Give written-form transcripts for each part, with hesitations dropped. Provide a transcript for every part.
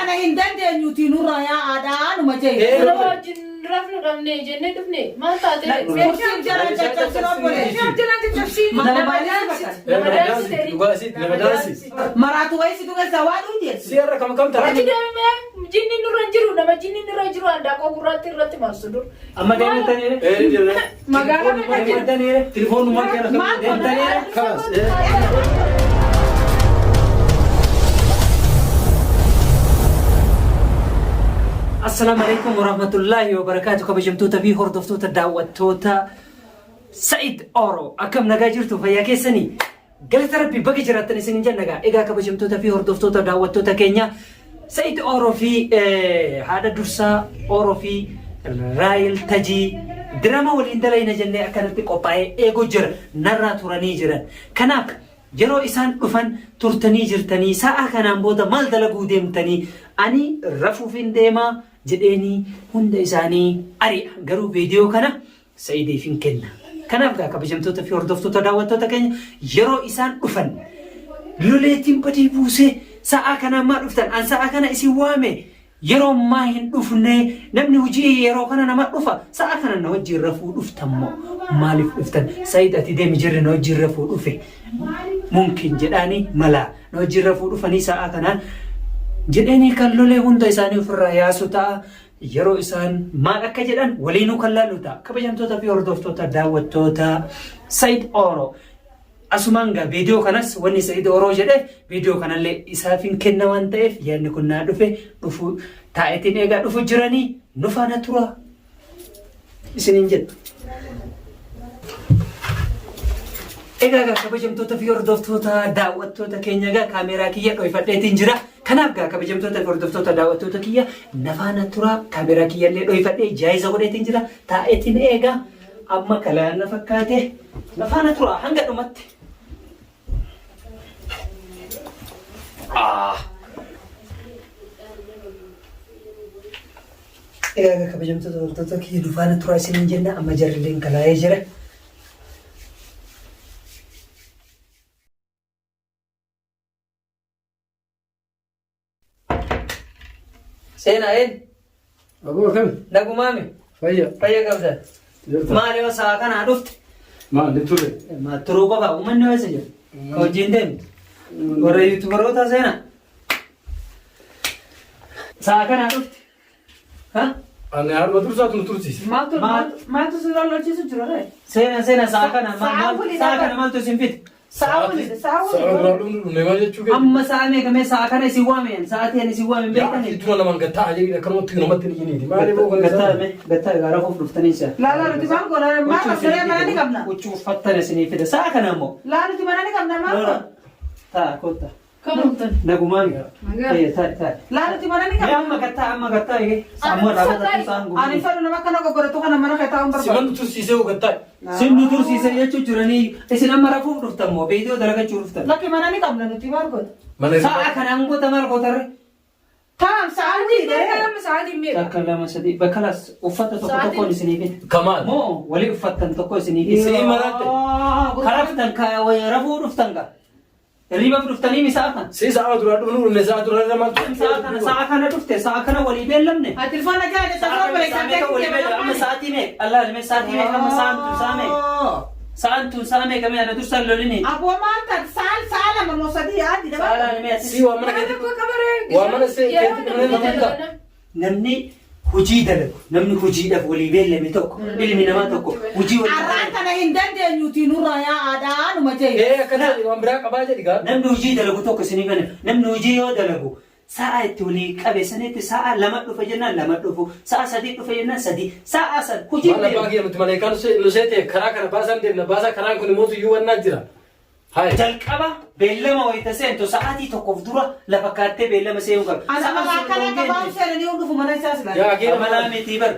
kana hindande nyuti nurra ya adaan maje rafnu ramne jenne dufne ma taate kursin jara chachira bole maratu waisi duga zawadu je sirra kam ta ati deme jinni nurra jiru nama jinni nurra jiru anda ko kurati rati masudur amma deme tane dirne magala me tane telefon number kena deme tane khalas السلام عليكم ورحمة الله وبركاته. كبجمتوتا في هردفتوتا دعوتوتا سعيد أورو أكم نجاجرتو فيا كيسني قلت ربي بقي جراتني سنين جنة إيجا كبجمتوتا في هردفتوتا دعوتوتا كينيا سعيد أورو في هذا درسا أورو في رايل تجي دراما والإندلين جنة أكنت قبائي إيجو جر نرى تراني جرا كناك جرو إسان أفن ترتني جرتني ساعة كان بودا مال دلقو ديمتني أني رفو فين ديما جديني هند إساني أري قرو فيديو كنا سيدي فين كنا كنا بقى كبجمتوتا في وردفتوتا داوتوتا كنا جرو إسان أفن لوليتين بدي بوسي ساعة كان ما أفتن أن ساعة كان إسي وامي يرو ما هندوفني نبني وجيه يرو كنا نما أفا ساعة كان نوجي رفو أفتمو مالف أفتن سيد أتدي مجرد نوجي رفو أفي ممكن جداني ملا نوجي رفو أفني ساعة كان جداني كاللولي هندا إساني في الرئاسة تا يرو إسان ما أكا جدان ولينو كاللالو تا كبجمتوتا في وردفتوتا داوتوتا سيد أورو أسمانغا فيديو كناس وني سيد أورو جده فيديو كنا اللي إسافين كنا وانتف يعني كنا دفه دفو تايتين إيجا دفو جراني نفانا ترى إسنين جد إيجا كبجمتوتا في وردفتوتا داوتوتا كينيا كاميرا كيا كوي فتيتين جرا كنابغا كبجمتوتا في وردفتوتا داوتوتا كيا نفانا ترى كاميرا كيا اللي كوي فتي جايزة وديتين جرا تايتين إيجا أما كلا نفكاته نفانا ترى هنگا دمت إيه كبجمت تورتو كي نفانا ترى سنين جنة أما جرلين كلا يجرى سينا إيه أبوه كم؟ نقو مامي فيا كبسة ما ليه ساكن عرفت ما نتولي ما تروبا بقى ومن نوسجه كوجيندن ورا يوتيوبر وتا سينا ساكن عرفت ها أنا عارف مدرسة تنترسيس ما تصير الله جيسو جرا سينا ساكن ما تسمفيت ساوني سأقول نماذج شو كده أما سامي كم ساكن سيوامين ساعتي أنا سيوامين بيتني ترى لما قطع عليه كانوا تيجي نمط تيجي ما عليه بقول قطع غارفو فرفتنيسا لا رتبان قولا ما تصير ماني قبنا وتشوف فتنة سني في ساكن أمو لا رتبان أنا قبنا ما تا كوتا كمتن نقول مامي أيه تا لا رتبان أنا قبنا أما قطع إيه سامو رابطة تسانغو أنا فارو نما كنا كقولة توكنا منا كتاعم بربا سيمان ترسيسه وقطع سندو ترسيسه يجوا جراني إسنا مرة فوق رفتمو بيدو درجة شرفتم لكن منا ني قبنا رتبان قول ساكن أمو تمر قطر تمام ساعدي ده كلام سعادي مير تكلم سدي بكلاس وفتة تكون سنيفين كمان مو ولي فتن تكون سنيفين سي مرات خرفتن كا ويرفو رفتنغا ريبا رفتني مساكن سي ساعة درا دولو نزاع درا لما ساكن رفته ساكن ولي بيلمنه التليفون جاي تسافر بلي أما ساعتي ميك الله لما ساعتي ميك أما سانتو سامي كمان أنا درس اللوليني أبو ما أنت سال من مصدي عادي ده سالا لما سي وامنا كده وامنا سي كده نمني هجي دلك نمني هجي دف ولي بيل لم توك بيل من ما توك هجي ولا أرانت أنا هندن يوتي نورا يا أدان وما جاي إيه كده وامبرا كباجة ديكا نمني هجي دلك توك سنيفنا نمني هجي يو دلكو ساعة تولي كابي سنة ساعة لما تفجنا لما تفو ساعة سدي تفجنا سدي ساعة سد هجي ما باقي متملك كانوا لسيته كراكنا بازم دينا بازا كراك كل موت يو النجرة هاي jalqaba beellama wayita seentu sa'aatii tokkoof dura lafa kaattee beellama seenuu qabdi. أنا ما كان كبار سيرني يوقف من أساس لا يا أكيد Amalaa miti bar.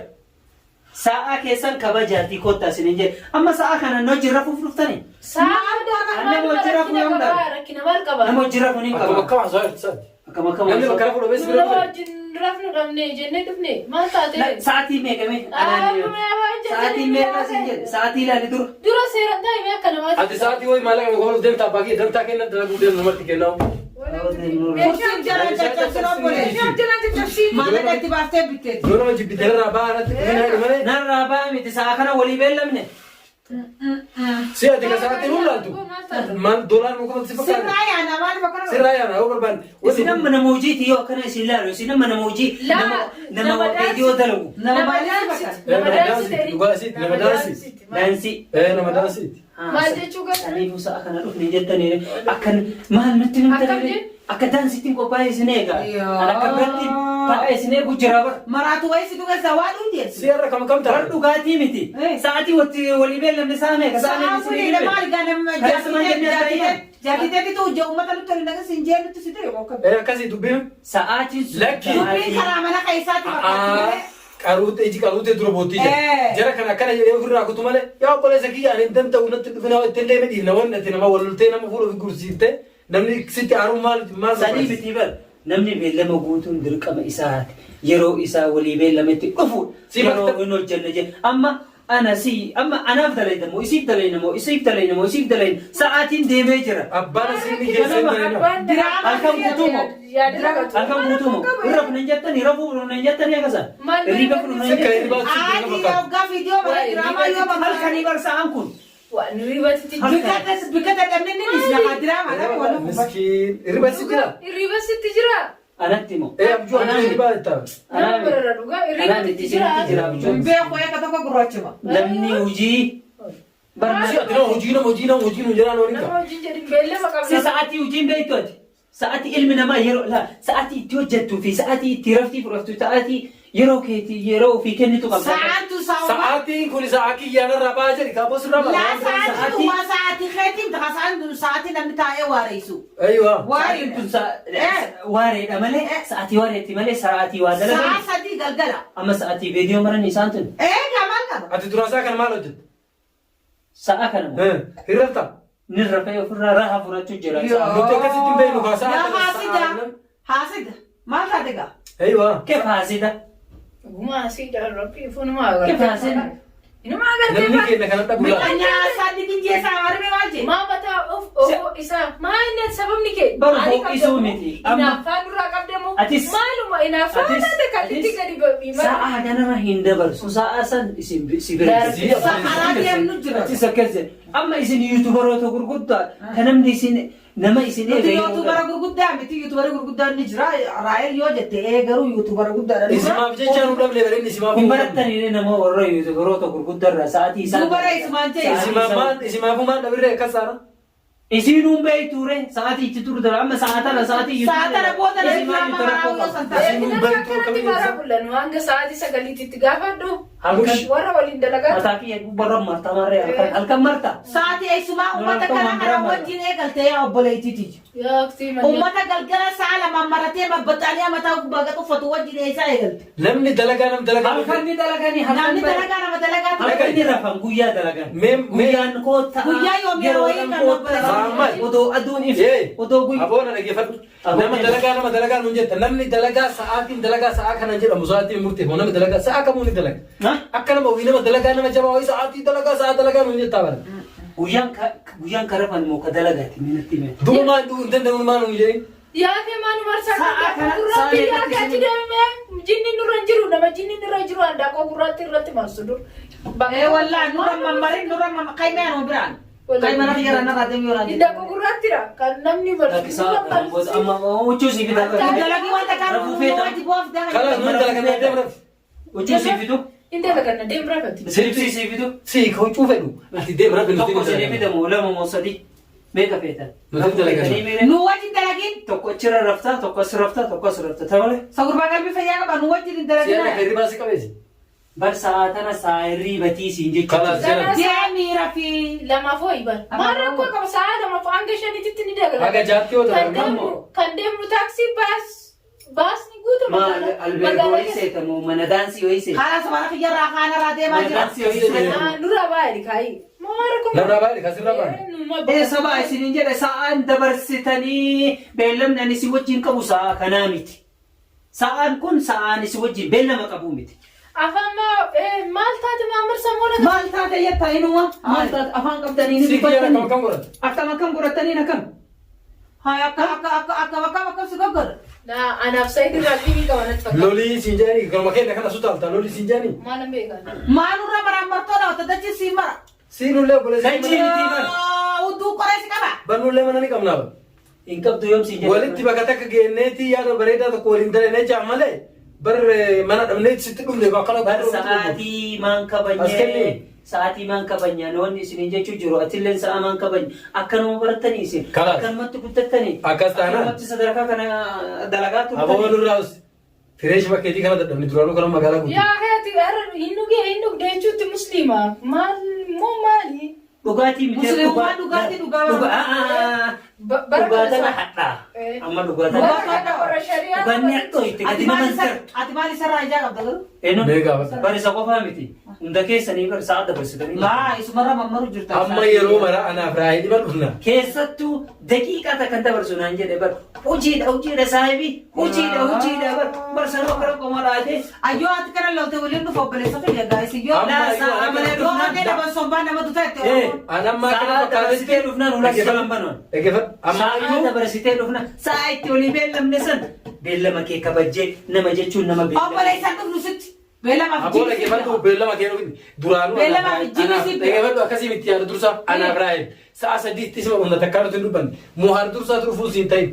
Sa'a keessan kabajaati kottaa isin jedhe. Amma sa'a kana noo jirra fuuftani. Nama hojjira kun yoo dhabe. Nama hojjira kun hin أكو qabu. مكة زايد صد Akkama akkama. يعني بكرة فلو بس بيرو رفنا قمني جنة دفني ما تاتي Sa'aatii meeqame? Sa'aatii meeqa isin jedhe? Sa'aatii ilaali dur. dura seeran taa'e mee akkana maati هذه ساعتي وين مالك بقول دم تباقي دم تاكين دم تقول دم نمر تكيناو كرسي جرا جرا بولي Maal itti baaftee bitteeti. Yoo nama jibbite irraa baanatti dhufina jedhu malee. Narraa ba'aa miti sa'a kana walii beellamne. Si'aati ka sa'aatiin hulaaltu. Maal doolaar nu qabatti fakkaata. Sirraa yaana maal bakka Sirraa yaana yoo barbaanne. Isin amma nama hojiiti yoo akkana isin laalu isin amma nama hojii nama viidiyoo dalagu. nama baay'ee bakka. Nama daansiiti. Dhugaasiiti nama daansiiti. Daansii. Nama daansiiti. Maal jechuu gata? Saniifuu sa'a kana dhufne jettanii akkan maal nutti hin taane akka daansiitiin qophaa'e isin eegaa. Akka biratti taa'e isin eegu jira bara. Maraatu wayii si dhugeessa waan hundeessu. Si'arra kam kam Bara ta'a. dhugaatii miti. Sa'aatii walii beellamne sa'a meeqa sa'a meeqa isin Saafuni maal ganama jaatiteetti tu hojja uummata nutti waliin dhagas hin jee nutti si ta'e bokkam. Akkasii dubbinu. Sa'aatiin Lakki. Dubbiin karaa mana keessaatti fakkaatu. Qaruutte iji qaruutte dura boottii jira. Jara kana akkana jedhee ofirraa kutu malee yaa obboleessa kiyya ani dan ta'u natti dhufina itti illee midhiif na wanni ati nama walloltee nama fuudhuuf gursiiftee namni sitti aaruun maal sadii miti bar namni beellama guutuun dirqama isaati yeroo isaa walii beellametti dhufu yeroo hin hojjenne jedhe amma amma anaaf dalaynamoo isiif dalaynamoo isiif dalaynamoo isiif dalayna sa'aatiin deemee jira. Abbaan asiin geessee dalayna. Halkan guutuumoo halkan guutuumoo irra funan jettanii irra funan jettanii akkasa riba funan jettanii Ati yoggaa viidiyoo bara diraamaa yoo babal'aa. halkanii bar sa'aan kun. Waan ribatti Bika dadhabne inni nama diraamaa dha wal Miskiin riba si jira. riba sitti jira. Anatti moo. Abjuu abjuu riba itti. Nama barara dhugaa riba sitti jira. Bee qoya ka tokko gurraachuma. Namni hojii Si ati nama hojii nu jiraan waliin Nama qaba. wajjin jedhin beellama si qabna. sa'aatii hojiin beektu ati sa'aatii ilmi namaa yeroo sa'aatii itti hojjettuu fi sa'aatii itti raftii fudhaftu sa'aatii yeroo keetii yeroo ofii kennitu qabda. Sa'aantu saawwa. Sa'aatiin kun sa'a kiyyaana rabaa jedhi kaabos rabaa. Laa sa'aati tu waa sa'aati keetiin ta'a sa'aati namni taa'ee waareessu. Aywa. Waariin tun waareedha malee sa'aatii waareetti malee sa'aatii waa Sa'a dalagaa. sadii galgala. Amma sa'aatii viidiyoo maran isaan tun Maal qaba? Ati duraasaa kana maal hojjette? sa'a kana moo Hirrafta. ni rafee ofirraa raha fudhachuu jira. Nuti akkasitti hin beeknu kaasaa. Yaa haasida. Haasida. Maal taate gaa? Aywa. Kee faasida. Gumaa asii darabbii funumaa Kee agartee. faasida. Inuma agartee Namni keenya kanatti bulaa. Miidhaan sadii dinjeessaa warri maal jee? maa mataa of isaa maa inni sababni kee Baru maali ho'isuu qabdamu? miti. Amma- Inaaffaa durraa qabdamu Atis- maaluma inaaffaa taate kallitti gadi babii Sa'a kanarra hin dabarsu sa'a san isin si Darbii. bira. Saharaa deemnu jira. Atis akkas jedhe. Amma isin yuutubaroota gurguddaa kan namni isin nama isin Nuti yuutubara gurguddaa miti yuutubara gurguddaan ni jira. Raayil yoo jette garuu yuutubara guddaadha. Isimaaf jecha nu dhabne bareedni isimaaf. Kun barattanii nama warra yuutubaroota gurguddarra sa'aatii isaan. Dubara isumaan jee. Isimaafumaan dhabirree akkas saara. Isinuun beekture sa'aatii itti turte amma sa'aatana sa'aatii Saatana booda na Isimaan islaama haraa yoo san taate. Beekina akkatti bara bulan hanga sa'aatii sagaliitti itti gaafadhu Halkan warra waliin dalagaa mataa kiyya gubbarra marta marree halkan marta. Sa'aatii eessumaa uummata kana kana wajjin eegaltee yaa obboleettiiti. yaaktii malee Uummata galgala sa'a lama maratee babbaxaanii mataa gubbaa gad uffatu wajjin eessaa eegalte. Namni dalagaa nam dalagaa. Halkan ni dalaganii Namni dalagaa nama dalagaa halkan ni rafan guyyaa dalagan. Guyyaan koota. Guyyaa yoomii yeroo wayii kan Maammal. Odoo aduun ife. Odoo guyyaa. Aboona dhaggeeffadhu. Nama dalagaa nuun jetta. Namni dalagaa sa'aatiin dalagaa sa'a kana jedhamu sa'aatiin murteeffamu. Namni dalagaa sa'a kamuu ni dalaga. Akka nama ofii nama dalagaa nama jabaa wayii sa'aatii dalagaa sa'a dalagaa nuun jettaa bara. Guyyaan karafan moo ka dalagaati minatti mee. Duuba maal dhuguu hin danda'u maal nuun jedhee. yaakee maanu marsaa Sa'a kana- gurratti sa'a yaakee achi deemee jinni nurra hin jiru nama jinni nurra jiru handaaqoo gurratti irratti marsu dur wallaan nurra mammarin nurra mamma qaymeen oo biraan. Qaymana biyya na raadee yoo raadee. handaaqoo gurrattira kan namni barsu Amma huccuu si bitaa. Dalagii wanta kaan waati boof Kalaas nuun dalagaa deemraf. Huccuu si bitu. Inte laganna deemraa fati Siripsi si bitu. Si ka huccuu fedhu. Ati deemraf nuti Tokko si dalagaa. bitamu lama moo sadii. Meeqa feetan? Nuti dalagaa. Nu wajjin dalagiin. Tokko achirra raftaa tokko as raftaa tokko as raftaa ta'ulee. Sagurbaa qalbii fayyaa qaba nu wajjin Siyaasa dalagiin. kan ribaasi qabeesi. Bar sa'a tana sa'a hirriibatii siin Kalaas jechuudha. jala. Deemii rafii. lamaaf hoo iban maal rakkoo qaba sa'a lamaaf hanga shaniititti ni dagala Haga jaatti yoo kan dalagaa. deemnu kan deemnu taaksii baasni guutuu Maal albeergoo ho'isee tamoo mana daansii ho'isee. Kaala sabana fiyya irraa kaan irraa deemaa Mana jira. daansii ho'isee. nurra baay'ee kaayi maa rakkoo Narraa baay'ee kasirraa baay'ee. Sabaa isinin jedhe sa'aan dabarsitanii beellamni ani si wajjin qabu sa'a kanaa miti. Sa'aan kun sa'aan si wajjin beellama qabu miti. afaan maal taate maamarsa moona Maal taate jettaa inuma? Maal taate afaan qabdanii ni Si kiyyaana kam dubbattanii? kam godhata. Akkam akkam godhattanii akkam? Hai akka sugaggara. Anaaf Said irraa TV qabanatti fakkaata. Lolii sinjaani galma keenya kana sutaalta lolii sinjaani. Maal hin beekan. Maalurra maraamartoodha wata dachi si mara. Siinullee bulee Udduu qoree si qaba. Bannullee mana ni qabnaa. Hin qabdu yoom si jedhe. Walitti bakka takka geenneeti yaada bareedaa tokko waliin dalee jaa malee bar mana dhabneeti sitti dhumne bakka la Bar sa'aatii maan kabanyee. Sa'aatii maan kabanya namoonni isin jechuu jiru atilleen sa'a maan kabanya akkanuma baratanii isin akkanumatti guddattanii akkas taanaan akkanumatti sadarkaa kana dalagaa turtanii. Aboo nurraas fireesh bakkeetii kana dadhabni duraanuu kana magaalaa guutuu. Yaa heeti hin dhugde jechuutti musliima maali? Dhugaatii miti Musliimaa dhugaatii dhugaa. Dhugaatana hadhaa. Amma dhugaatana Barbaada warra shari'aa. dhugaanni hadhoo itti gadi namantar. Ati maal isarraa ijaa qabda garuu? Eenyu Beekaa basa. barisa qofaa miti. Hunda keessanii bar sa'a dabarsitanii. Laa isumarra mammaru jirta. Amma yeroo mara anaaf raayii dhiba dhufna. Keessattuu daqiiqaa takkan dabarsu naan jedhe bar hojiidha saahibii hojiidha bar sanoo gara qomaa laatee. Ayyoo ati kana loote waliin dhufa obboleessa kiyya gaa'isi yoo laasaa amalee yoo haqee nama sombaa nama dutaa Anammaa kana sa'a dabarsitee fakkaatee dhufnaan ulaa salan banoon. dhaggeeffadhu. Amma Sa'a dabarsitee dhufna sa'a itti olii beellamne san beellama kee kabajjee nama jechuun nama beellama. obboleessan dhufnu sitti beellamaaf aboo dhaggeeffadhu beellama kee duraanuu Beellama jibisi dhaggeeffadhu akkasii miti yaada dursa anaaf raayii sa'a sadiitti isuma hunda takkaa nuti hin dubbanne muhaar dursaa turufuu siin ta'in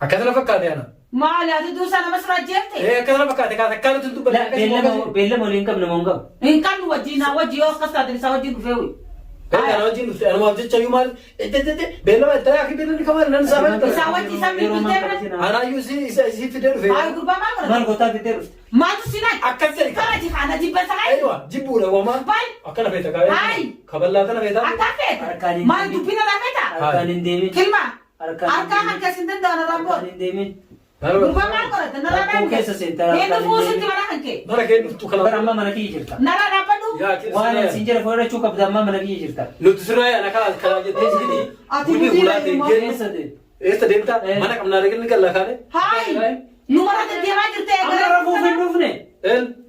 akkasana fakkaate ana. maali ati duusaa nama sirraa jeelte Akkasana fakkaate kaa takkaa nuti hin dubbanne. Beellama waliin qabna moo hin qabu? hin qabnu wajjin yoo akkas taate isaa wajjin dhufee wuyi. Beellama wajjin dhufte anumaaf jecha iyyuu maal beellama itti akka beellamni kamaan nan isaa Isaa wajjin isaa bilbiltee bira. Anaayyuu si fidee dhufe. Maal gurbaa maal godhata? Maal gootaa fittee dhufte? Maaltu si naayi? Akkas jedhi Kana jihaana jibba sakai? Aywa jibbuudha wamaa. Baal. Akkana feeta kaa. Ay. Kaballaa kana feeta. Akka feeta? Harkaan hin Maal deemin. dubbina laa feeta? Harkaan hin deemin. Kilma. Harkaan hin Harkaa deemin. hanqas hin danda'an Harkaan ramboon. hin deemin. Gurbaa maal godhata? Narraa Rakkoo keessa seentaa dhaabde. harkaan Eenyu hin fuusitti deemin. mana hankee? Mana kee dhuftu kana. Bara amma mana kiyya jirta. Narraa dhaabbadhu? Waan isin jira fudhachuu qabda amma mana kiyya jirta. Nuti sirraa ana kana jettee sidi. Ati Gudii gudii gulaatee deemaa. geenya. Keessa deemi. Eessa deemtaa? Mana qabnaa dhaqni galla kaane. Haay. Numara deddeemaa jirte Amma rafuuf hin dhufne.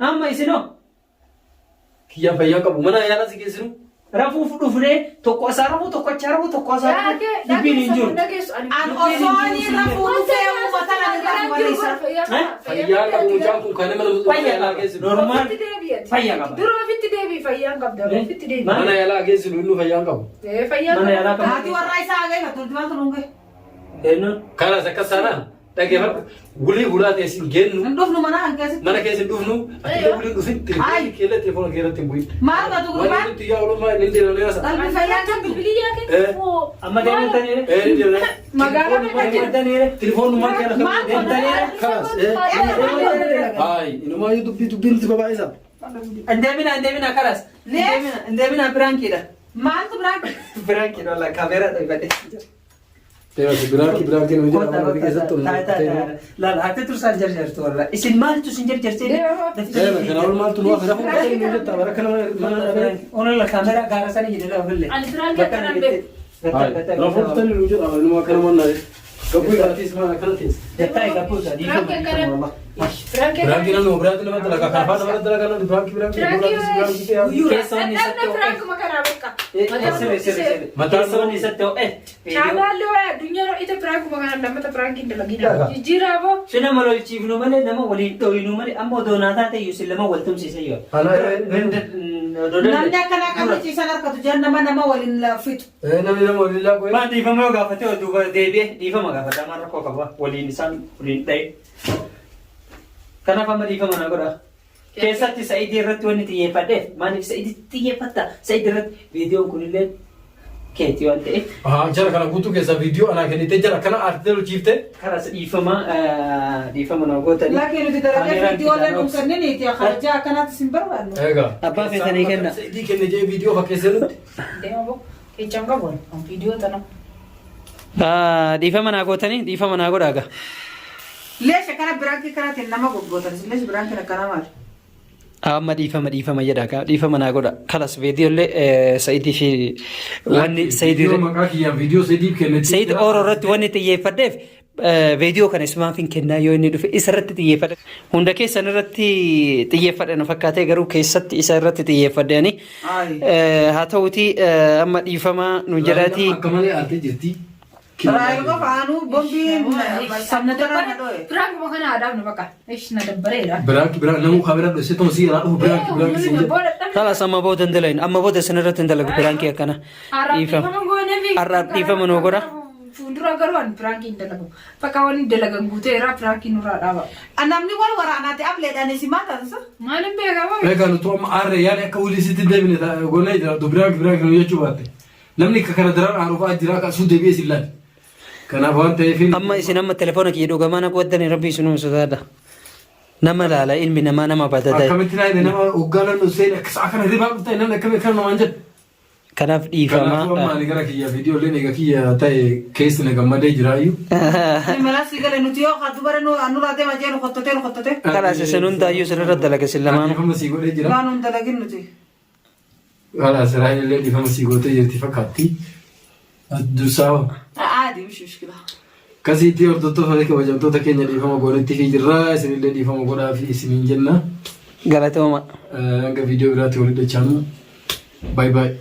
Amma isinoo. Kiyyaan fayyaa qabu mana yaalaa si geessinu. Rafuuf dhufne tokko asaa rafu tokko achaa rafu tokko asaa rafu. Dubbiin hin jiru. An osoonii rafuu dhufee uummata na dirqama waliisa. Fayyaa qabu mucaan kun kan mana Fayyaa yaalaa qaba. geessinu. Normaal. Fayyaa qaba. Dura ofitti deebii fayyaan qabda. Ofitti deebii. Mana yaalaa geessinu inni fayyaan qabu. Fayyaan Mana yaalaa qabda. Haati warraa isaa hagee ka tulti maaltu nungee? Eenyuun? Kanas akka saanaan dhaggeeffadhu gulii gulaatee sin geennu. Hin dhufnu mana hankeessitti. Mana keessa dhufnu ati gulii dhufitti Ay. keella telefoona keerratti hin bu'in. Maal batu gurbaan? Wanti nuti yaa oolmaa inni deemnee asa. Qalbii fayyaa qabdu. Bilbilii kee Amma deemtanii? Inni deemnee. Magaalaa Deemtanii? Telefoonummaa keenya Maal Deemtanii? godhata? Ay, inumaa yoo dubbiin itti babaa'isa. Deemina karas. Lees. Deemina biraankiidha. Maaltu biraan? Biraankiidha walla kaameeraa dhaabbatee. Biraankiin hojii nama keessatti ol Laala haati tursaan jarjartu warra. Isin maaltu sin jarjarsee? kana ol maaltu nuuf rafu qabatee nu jetta bara kana mana dhabee. Onola kaameeraa gaara sana jedhee lafillee. Ani biraankiin akkanaan beeku. Rafu tani nu jedha inumaa kana manna gabbuu irraatiis mana kana teessa. Jettaa eeggapuusa. Biraankiin akkanaan. Biraankiin Biraankiin nama biraankiin nama dalagaa kan afaan nama dalagaa nama biraankiin biraankiin Keessoonni isatti Dhaqna ho'e. Biraankiin kanaa bakka. Keessoonni isatti ho'e. Chaanaallee waa addunyaa ita Biraankiin kanaa lammata Biraankiin dalagina. Jijjiiraaboo. Sina nama lolchiifnu malee nama waliin dhoyinu malee amma odoo naataa ta'e isin lama wal tumsiise yoo. Namni akkanaa qabachiisan harkatu jiran nama waliin fitu. namni nama waliin laaqoo Maan dhiifama yoo gaafate duuba deebi'e dhiifama gaafata maan rakkoo qaba waliin isaan waliin dha'e. Kanaaf amma dhiifama na godha. Keessatti Sa'idii irratti wanni xiyyeeffadheef maaliif Sa'idii xiyyeeffatta? Sa'idii irratti viidiyoon kunillee keetii waan ta'eef jara kana guutuu keessaa viidiyoo anaa kennitee jara kana aartee hojjiiftee. karas dhiifama na gootanii. Laakiin nuti dalagaa viidiyoolee kun kanneen harjaa akkanaatti sin barbaadnu. Egaa. Abbaa feetanii kenna. Sa'idii kenne jee viidiyoo fakkeessee nutti. Deema keechaan qabu viidiyoo tana. Dhiifama na gootanii dhiifama na godhaaga. Leesha kana biraankii kanaatiin nama goggootan. Leesha biraankii akkanaa maali? Amma dhiifama jedha dhiifama na godha. Kalas viidiyoollee Sa'idii fi wanni Sa'idii maqaa kiyyaan viidiyoo Sa'idii kennitee. Sa'id Ooroo irratti wanni xiyyeeffadheef viidiyoo kana isumaaf hin kennaa yoo inni dhufe isa irratti xiyyeeffadhe. Hunda keessan irratti xiyyeeffadhe na fakkaatee garuu keessatti isa irratti xiyyeeffadheeni. Haa ta'uti amma dhiifama nu jedhaatii. Akka malee aartee jirti. Raayil qofa anuu bombiin Sabna dabbare biraanki ma kana adaaf na bakka. Ish na dabbareedha. Biraanki namu kabira do seto si ra biraanki sinje. Kala sama booda ndalain amma booda sanarratti ndalagu biraanki akkana. Arraab dhiifama nuu godha. Fuuldura garuu ani biraanki hin dalagu. Bakka waliin dalagan guuteera biraanki nurraa dhaaba. Namni wal waraanaati ableedhaan si maataansa. Maalin beekama? Egaa nuti amma aarre yaani akka wali sitti deebine goonee jira do biraanki nu jechuu baatte. Namni kana daraan haarufaa jira ka suu deebi'ee si laal. Kanaaf waan ta'eef amma isin amma telefoona kiyya dhugamaa na qooddan rabbi isinuu sodaadha. Nama laala ilmi namaa nama badata. akkamitti naa nama hoggaanan dhuseen akkana ribaa dhufte namni akkamitti kan namaan jedhu. Kanaaf Kanaafuu dhiifamaa. amma ani gara kiyya viidiyooleen egaa kiyya ta'e keessi na gammadee jiraayyuu. Mala si galee nuti yoo haa dubara nurraa deema jee nu qottotee. Kalaas isin hundaayyuu sirriirra dalaga isin lamaanuu. Dhiifama sii godhee jira. Waan hun dalagin nuti. Kalaas raayillee dhiifama sii gootee jirti fakkaatti. Dursaa Aadi mishmishkila. kasiitti hordoftoota kabajamtoota keenya dhiifama goonetti fi jirra isinillee dhiifama godhaa fi isiniin jenna. Galatooma. Hanga viidiyoo biraatti walitti deebinu. Bye bye.